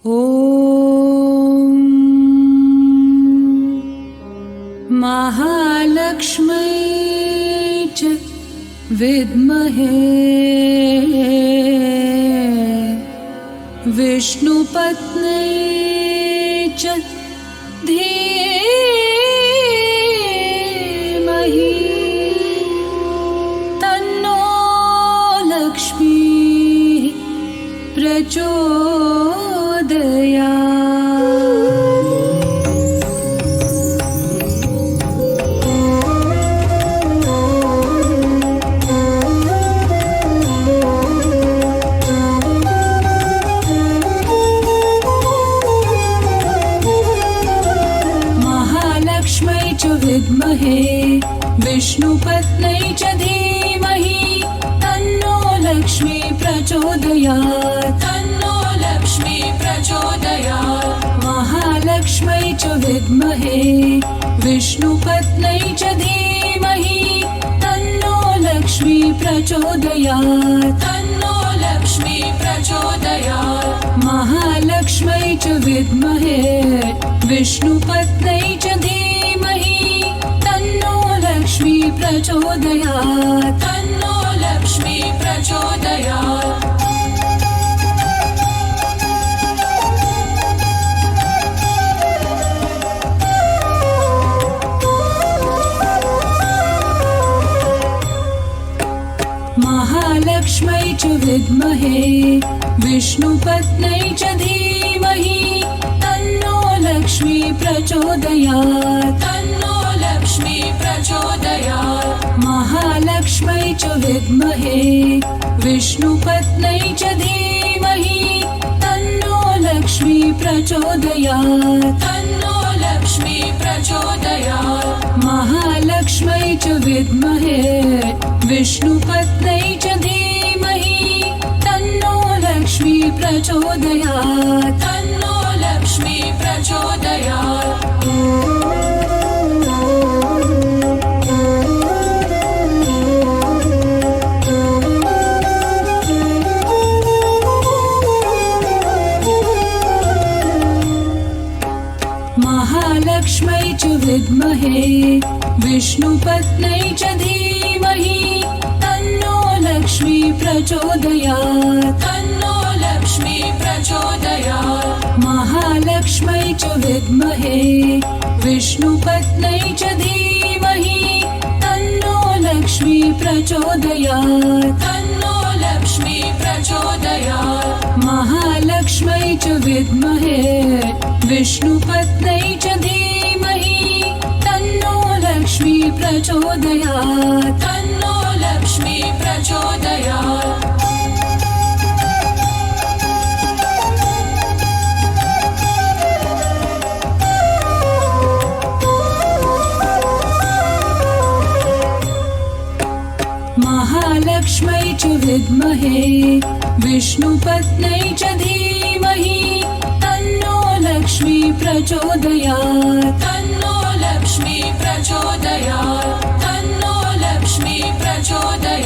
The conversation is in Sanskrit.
ॐ महालक्ष्म्यै च विद्महे विष्णुपत्न्यै च धीमहि तन्नो लक्ष्मीः प्रचोदयात्। महालक्ष्म्यै च विद्महे विष्णुपत्न्यै च धीमहि तन्नो लक्ष्मी प्रचोदयात्। तन्नो लक्ष्मी प्रचोदयात्। महालक्ष्म्यै च विद्महे विष्णुपत्न्यै च धीमहि तन्नो लक्ष्मी प्रचोदयात्। तन्नो लक्ष्मी प्रचोदयात्। महालक्ष्म्यै च विद्महे विष्णुपत्न्यै च धीमहि तन्नो लक्ष्मी प्रचोदयात्। तन्नो लक्ष्मी प्रचोदयात्। महालक्ष्म्यै च विद्महे विष्णुपत्न्यै च धीमहि तन्नो लक्ष्मी प्रचोदयात्। तन्नो लक्ष्मी प्रचोदयात्। महालक्ष्म्यै च विद्महे विष्णुपत्न्यै च धीमहि तन्नो लक्ष्मी प्रचोदयात्। तन्नो लक्ष्मी प्रचोदयात्। महालक्ष्म्यै च विद्महे विष्णुपत्न्यै च धीमहि तन्नो लक्ष्मी प्रचोदयात्। तन्नो लक्ष्मी प्रचोदयात्। महालक्ष्म्यै च विद्महे विष्णुपत्न्यै च धीमहि तन्नो लक्ष्मी प्रचोदयात्। तन्नो लक्ष्मी प्रचोदयात्। महालक्ष्म्यै च विद्महे विष्णुपत्न्यै च धीमहि तन्नो लक्ष्मी प्रचोदयात्। तन्नो लक्ष्मी प्रचोदयात्। महालक्ष्म्यै च विद्महे विष्णुपत्न्यै च धीमहि तन्नो लक्ष्मी प्रचोदयात्। तन्नो लक्ष्मी प्रचोदयात्। महालक्ष्म्यै च विद्महे विष्णुपत्न्यै च धीमहि तन्नो लक्ष्मी प्रचोदयात्। तन्नो लक्ष्मी प्रचोदयात्। तन्नो लक्ष्मी प्रचोदयात्।